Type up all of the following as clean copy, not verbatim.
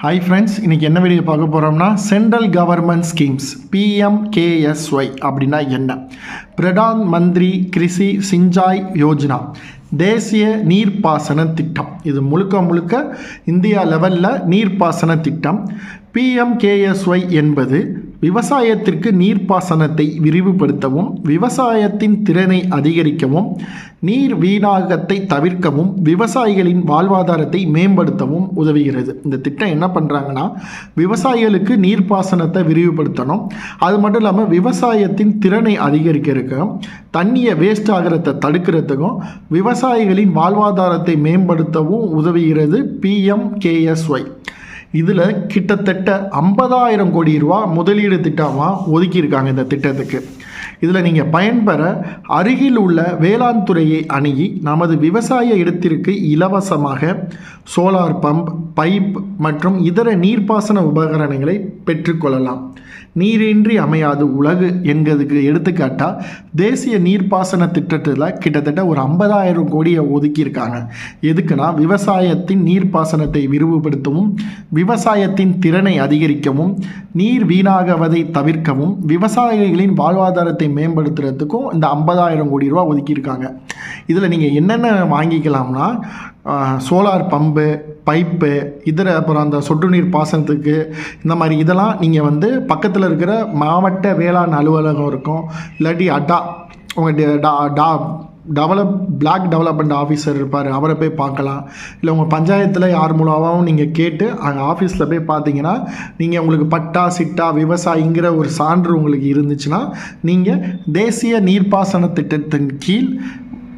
Hi friends, இன்னைக்கு என்ன video பார்க்க போறோம்னா சென்ட்ரல் கவர்மெண்ட் ஸ்கீம்ஸ் PMKSY அப்படினா என்ன? பிரதான் மந்திரி கிருஷி சிஞ்சாய் யோஜனா தேசிய நீர்ப்பாசன திட்டம். இது முழுக்க இந்தியா லெவலில் நீர்ப்பாசன திட்டம். PMKSY என்பது விவசாயத்திற்கு நீர்ப்பாசனத்தை விரிவுபடுத்தவும், விவசாயத்தின் திறனை அதிகரிக்கவும், நீர் வீணாகத்தை தவிர்க்கவும், விவசாயிகளின் வாழ்வாதாரத்தை மேம்படுத்தவும் உதவுகிறது. இந்த திட்டம் என்ன பண்ணுறாங்கன்னா, விவசாயிகளுக்கு நீர்ப்பாசனத்தை விரிவுபடுத்தணும், அது மட்டும் இல்லாமல் விவசாயத்தின் திறனை அதிகரிக்கிறதுக்கும், தண்ணியை வேஸ்ட் ஆகிறத தடுக்கிறதுக்கும், விவசாயிகளின் வாழ்வாதாரத்தை மேம்படுத்தவும் உதவுகிறது PMKSY. இதில் கிட்டத்தட்ட 50,000 கோடி ரூபா முதலீடு திட்டமாக ஒதுக்கியிருக்காங்க இந்த திட்டத்துக்கு. இதில் நீங்கள் பயன்பெற அருகில் உள்ள வேளாண் துறையை அணுகி நமது விவசாய இடத்திற்கு இலவசமாக சோலார் பம்ப், பைப் மற்றும் இதர நீர்ப்பாசன உபகரணங்களை பெற்றுக்கொள்ளலாம். நீரின்றி அமையாது உலகு என்கிறதுக்கு எடுத்துக்காட்டாக தேசிய நீர்ப்பாசன திட்டத்தில் கிட்டத்தட்ட ஒரு 50,000 கோடியை ஒதுக்கியிருக்காங்க. எதுக்குன்னா, விவசாயத்தின் நீர்ப்பாசனத்தை விரிவுபடுத்தவும், விவசாயத்தின் திறனை அதிகரிக்கவும், நீர் வீணாகுவதை தவிர்க்கவும், விவசாயிகளின் வாழ்வாதாரத்தை மேம்படுத்துறதுக்கும் இந்த 50,000 கோடி ரூபா ஒதுக்கியிருக்காங்க. இதில் நீங்கள் என்னென்ன வாங்கிக்கலாம்னா, சோலார் பம்பு, பைப்பு, இதர அப்புறம் அந்த சொட்டு நீர் பாசனத்துக்கு இந்த மாதிரி இதெல்லாம் நீங்கள் பக்கத்தில் இருக்கிற மாவட்ட வேளாண் அலுவலகம் இருக்கும், இல்லாட்டி உங்கள் பிளாக் டெவலப்மெண்ட் ஆஃபீஸர் இருப்பார், அவரை போய் பார்க்கலாம். இல்லை உங்கள் பஞ்சாயத்தில் யார் மூலமாகவும் நீங்கள் கேட்டு அங்கே ஆஃபீஸில் போய் பார்த்தீங்கன்னா, நீங்கள் உங்களுக்கு பட்டா சிட்டா விவசாயிங்கிற ஒரு சான்று உங்களுக்கு இருந்துச்சுன்னா, நீங்கள் தேசிய நீர்ப்பாசன திட்டத்தின் கீழ்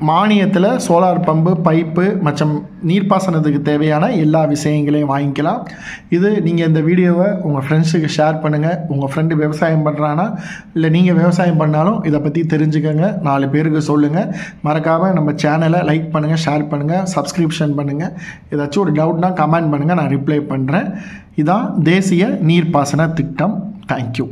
மானியத்தில் சோலார் பம்பு, பைப்பு மற்றும் நீர்ப்பாசனத்துக்கு தேவையான எல்லா விஷயங்களையும் வாங்கிக்கலாம். இது நீங்கள் இந்த வீடியோவை உங்கள் ஃப்ரெண்ட்ஸுக்கு ஷேர் பண்ணுங்கள். உங்கள் ஃப்ரெண்டு விவசாயம் பண்ணுறான்னா, இல்லை நீங்கள் விவசாயம் பண்ணாலும் இதை பற்றி தெரிஞ்சுக்கோங்க, 4 பேருக்கு சொல்லுங்கள். மறக்காமல் நம்ம சேனலை லைக் பண்ணுங்கள், ஷேர் பண்ணுங்கள், சப்ஸ்கிரிப்ஷன் பண்ணுங்கள். ஏதாச்சும் ஒரு டவுட்னா கமெண்ட் பண்ணுங்கள், நான் ரிப்ளை பண்ணுறேன். இதான் தேசிய நீர்ப்பாசன திட்டம். தேங்க்யூ.